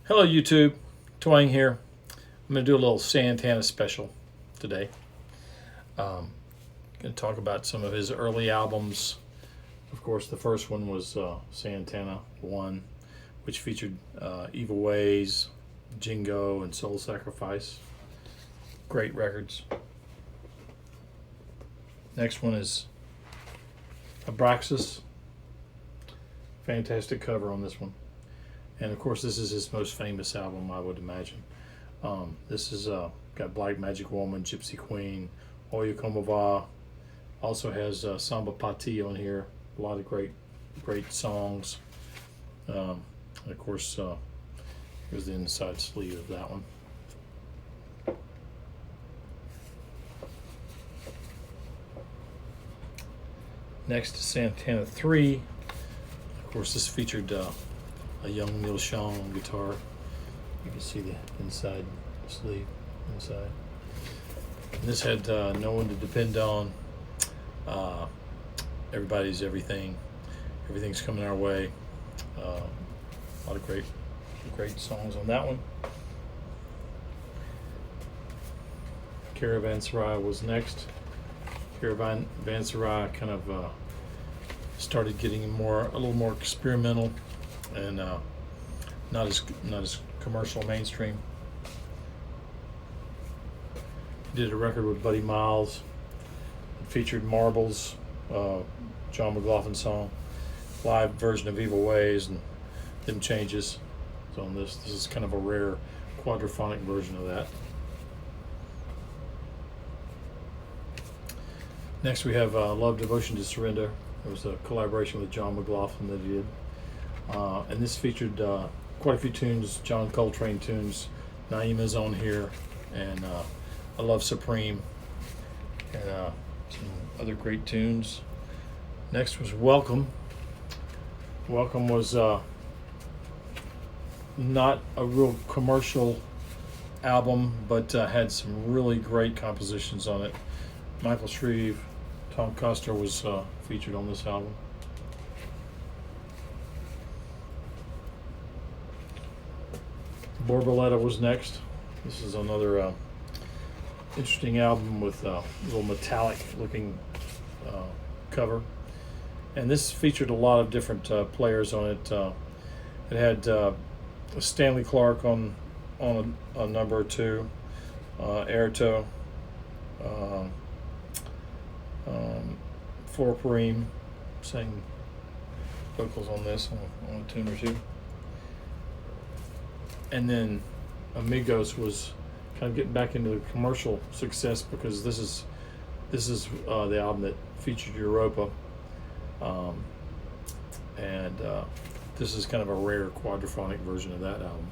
Hello YouTube, Twang here. I'm going to do a little Santana special today. Going to talk about some of his early albums. Of course, the first one was Santana 1, which featured Evil Ways, Jingo, and Soul Sacrifice. Great records. Next one is Abraxas. Fantastic cover on this one. And of course, this is his most famous album, I would imagine. This is got Black Magic Woman, Gypsy Queen, Oyo Como Va. Also has Samba Party on here. A lot of great songs. And of course, here's the inside sleeve of that one. Next is Santana 3. Of course, this featured a young Neil Sean on guitar. You can see the inside sleeve inside. And this had No One to Depend On, Everybody's Everything, Everything's Coming Our Way. A lot of great songs on that one. Caravanserai was next. Caravanserai kind of started getting a little more experimental and not as commercial mainstream. He did a record with Buddy Miles. It featured Marbles, John McLaughlin song, live version of Evil Ways, and them changes. So on this is kind of a rare quadraphonic version of that. Next we have Love, Devotion to Surrender. It was a collaboration with John McLaughlin that he did. And this featured quite a few tunes, John Coltrane tunes. Naima's on here, and I Love Supreme, and some other great tunes. Next was Welcome. Welcome was not a real commercial album, but had some really great compositions on it. Michael Shreve, Tom Coster was featured on this album. Valletta was next. This is another interesting album with a little metallic looking cover. And this featured a lot of different players on it. It had Stanley Clarke on a number or two, Airto, Flora Purim sang vocals on this on a tune or two. And then Amigos was kind of getting back into the commercial success, because this is the album that featured Europa, and this is kind of a rare quadraphonic version of that album.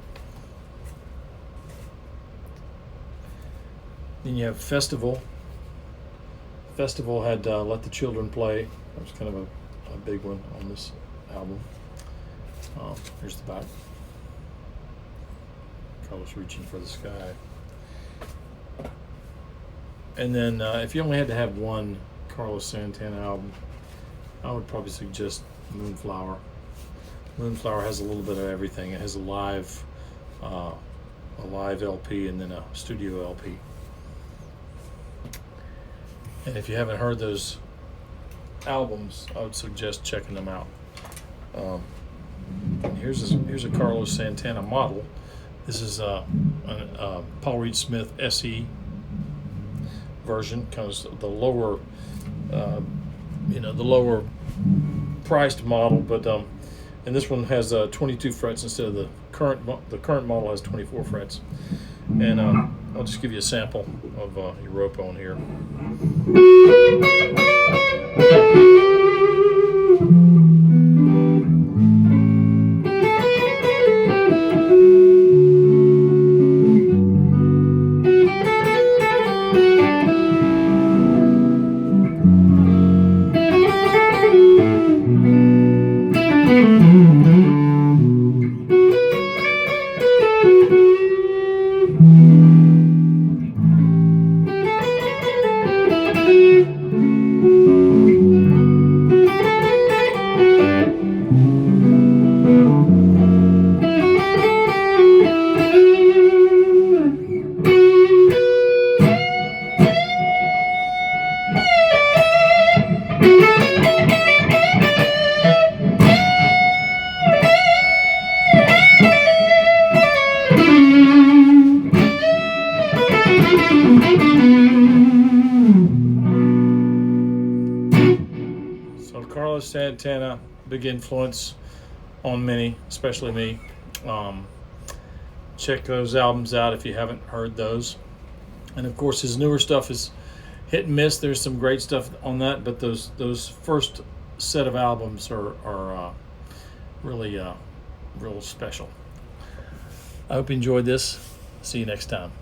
Then you have Festival. Festival had Let the Children Play. That was kind of a big one on this album. Here's the back. Carlos Reaching for the Sky. And then if you only had to have one Carlos Santana album, I would probably suggest Moonflower. Moonflower has a little bit of everything. It has a live LP and then a studio LP. And if you haven't heard those albums, I would suggest checking them out. And here's a Carlos Santana model. This is a Paul Reed Smith SE version, kind of the lower, the lower priced model. But and this one has 22 frets instead of the current model has 24 frets. And I'll just give you a sample of Europa on here. Carlos Santana, big influence on many, especially me. Check those albums out if you haven't heard those. And of course, his newer stuff is hit and miss. There's some great stuff on that, but those first set of albums are really real special. I hope you enjoyed this. See you next time.